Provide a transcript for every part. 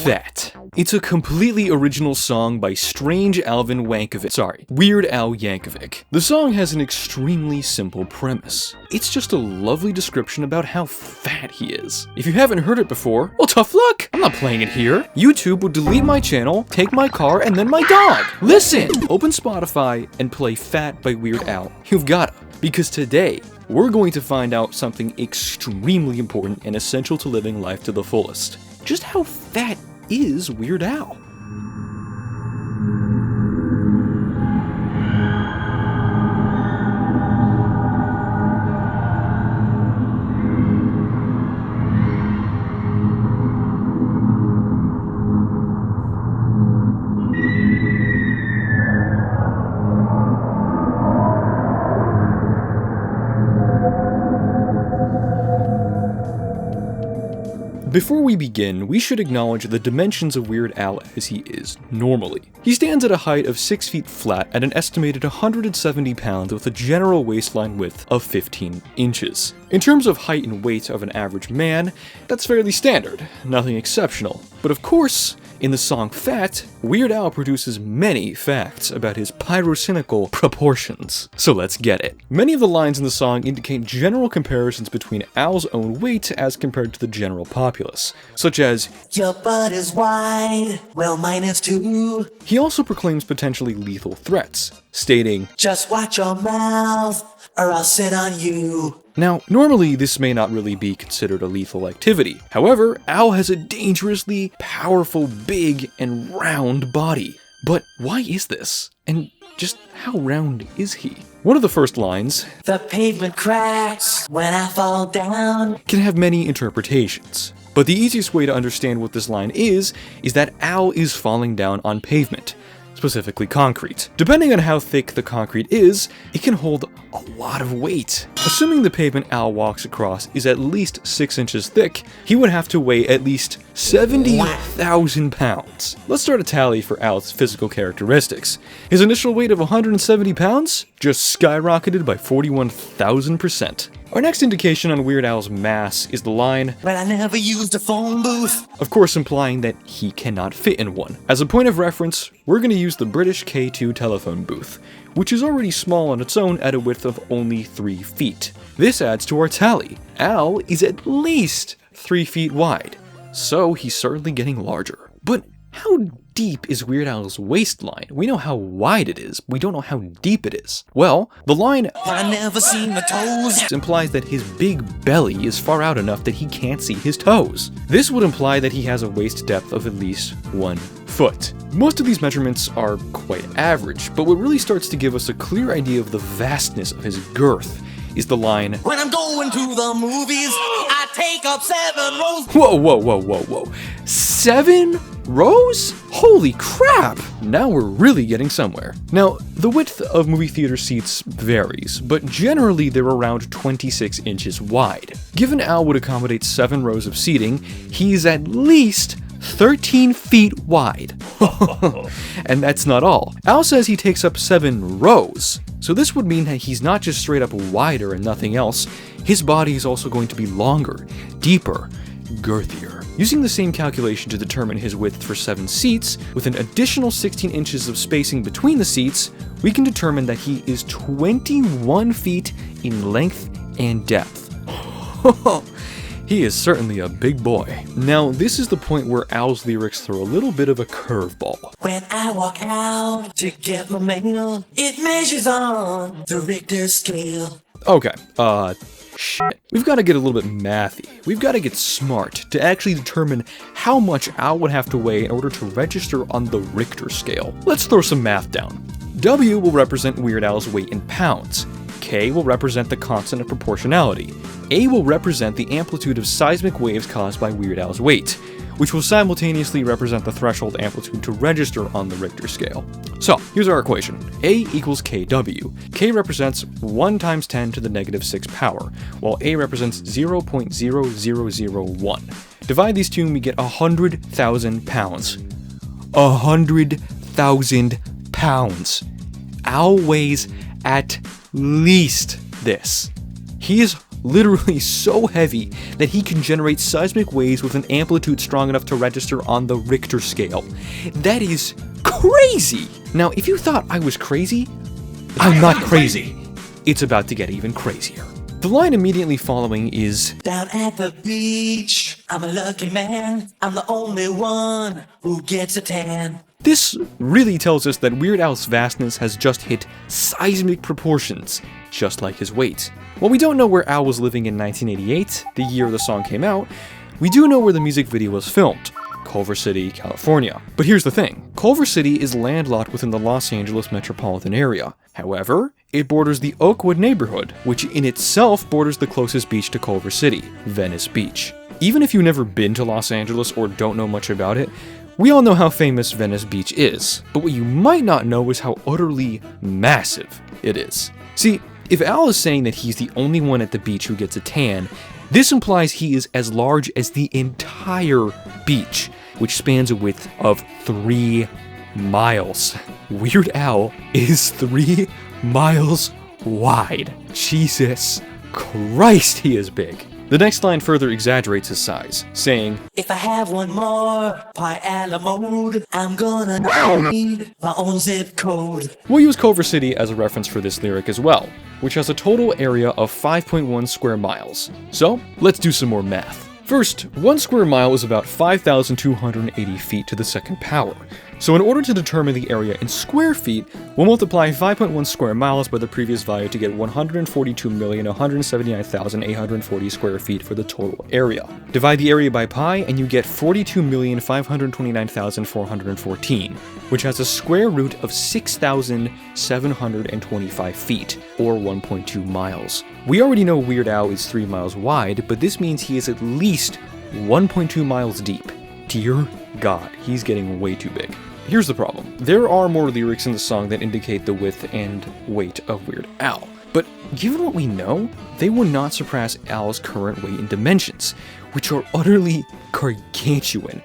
Fat. It's a completely original song by Weird Al Yankovic. The song has an extremely simple premise. It's just a lovely description about how fat he is. If you haven't heard it before, well, tough luck! I'm not playing it here. YouTube will delete my channel, take my car, and then my dog. Listen! Open Spotify and play Fat by Weird Al. You've gotta. Because today, we're going to find out something extremely important and essential to living life to the fullest. Just how fat is Weird Al? Before we begin, we should acknowledge the dimensions of Weird Al as he is normally. He stands at a height of 6 feet flat at an estimated 170 pounds with a general waistline width of 15 inches. In terms of height and weight of an average man, that's fairly standard, nothing exceptional. But of course, in the song Fat, Weird Al produces many facts about his pyrocynical proportions. So let's get it. Many of the lines in the song indicate general comparisons between Al's own weight as compared to the general populace, such as, "Your butt is wide, well mine is too." He also proclaims potentially lethal threats, stating, "Just watch your mouth, or I'll sit on you." Now, normally this may not really be considered a lethal activity. However, Al has a dangerously powerful, big, and round body. But why is this? And just how round is he? One of the first lines, "The pavement cracks when I fall down," can have many interpretations. But the easiest way to understand what this line is that Al is falling down on pavement, specifically concrete. Depending on how thick the concrete is, it can hold a lot of weight. Assuming the pavement Al walks across is at least 6 inches thick, he would have to weigh at least 70,000 pounds. Let's start a tally for Al's physical characteristics. His initial weight of 170 pounds just skyrocketed by 41,000%. Our next indication on Weird Al's mass is the line, "But I never used a phone booth," of course implying that he cannot fit in one. As a point of reference, we're going to use the British K2 telephone booth, which is already small on its own at a width of only 3 feet. This adds to our tally. Al is at least 3 feet wide, so he's certainly getting larger. But how deep is Weird Al's waistline? We know how wide it is, we don't know how deep it is. Well, the line, "I never seen the toes," implies that his big belly is far out enough that he can't see his toes. This would imply that he has a waist depth of at least 1 foot. Most of these measurements are quite average, but what really starts to give us a clear idea of the vastness of his girth is the line, "When I'm going to the movies, I take up 7 rows." Whoa. 7 rows? Holy crap! Now we're really getting somewhere. Now, the width of movie theater seats varies, but generally they're around 26 inches wide. Given Al would accommodate 7 rows of seating, he's at least 13 feet wide. And that's not all. Al says he takes up 7 rows. So this would mean that he's not just straight up wider and nothing else, his body is also going to be longer, deeper, girthier. Using the same calculation to determine his width for 7 seats, with an additional 16 inches of spacing between the seats, we can determine that he is 21 feet in length and depth. He is certainly a big boy. Now, this is the point where Al's lyrics throw a little bit of a curveball. "When I walk out to get my mail, it measures on the Richter scale." Okay, shit. We've got to get a little bit mathy. We've got to get smart to actually determine how much Al would have to weigh in order to register on the Richter scale. Let's throw some math down. W will represent Weird Al's weight in pounds. K will represent the constant of proportionality. A will represent the amplitude of seismic waves caused by Weird Al's weight, which will simultaneously represent the threshold amplitude to register on the Richter scale. So, here's our equation. A equals KW. K represents 1 times 10 to the negative 6 power, while A represents 0.0001. Divide these two and we get 100,000 pounds. 100,000 pounds. Al weighs at least this. He is literally so heavy that he can generate seismic waves with an amplitude strong enough to register on the Richter scale. That is crazy! Now, if you thought I was crazy, I'm not crazy. It's about to get even crazier. The line immediately following is, "Down at the beach, I'm a lucky man. I'm the only one who gets a tan." This really tells us that Weird Al's vastness has just hit seismic proportions, just like his weight. While we don't know where Al was living in 1988, the year the song came out, we do know where the music video was filmed: Culver City, California. But here's the thing, Culver City is landlocked within the Los Angeles metropolitan area. However, it borders the Oakwood neighborhood, which in itself borders the closest beach to Culver City, Venice Beach. Even if you've never been to Los Angeles or don't know much about it, we all know how famous Venice Beach is, but what you might not know is how utterly massive it is. See, if Al is saying that he's the only one at the beach who gets a tan, this implies he is as large as the entire beach, which spans a width of 3 miles. Weird Al is 3 miles wide. Jesus Christ, he is big. The next line further exaggerates his size, saying, "If I have one more pyrocynical, I'm gonna need my own zip code." We'll use Culver City as a reference for this lyric as well, which has a total area of 5.1 square miles. So, let's do some more math. First, 1 square mile is about 5,280 feet to the second power. So in order to determine the area in square feet, we'll multiply 5.1 square miles by the previous value to get 142,179,840 square feet for the total area. Divide the area by pi and you get 42,529,414, which has a square root of 6,725 feet, or 1.2 miles. We already know Weird Al is 3 miles wide, but this means he is at least 1.2 miles deep. Dear God, he's getting way too big. Here's the problem. There are more lyrics in the song that indicate the width and weight of Weird Al, but given what we know, they will not surpass Al's current weight and dimensions, which are utterly gargantuan.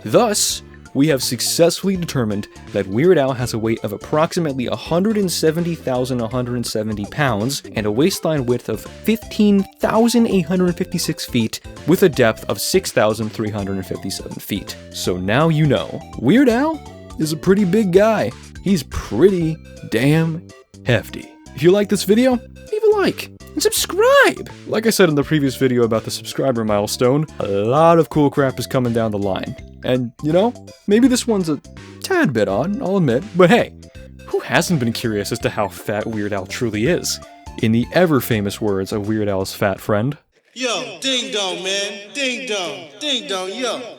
Thus, we have successfully determined that Weird Al has a weight of approximately 170,170 pounds and a waistline width of 15,856 feet with a depth of 6,357 feet. So now you know, Weird Al is a pretty big guy. He's pretty damn hefty. If you like this video, leave a like and subscribe! Like I said in the previous video about the subscriber milestone, a lot of cool crap is coming down the line. And, you know, maybe this one's a tad bit odd, I'll admit, but hey, who hasn't been curious as to how fat Weird Al truly is? In the ever-famous words of Weird Al's fat friend, "Yo, ding dong, man. Ding dong, yo."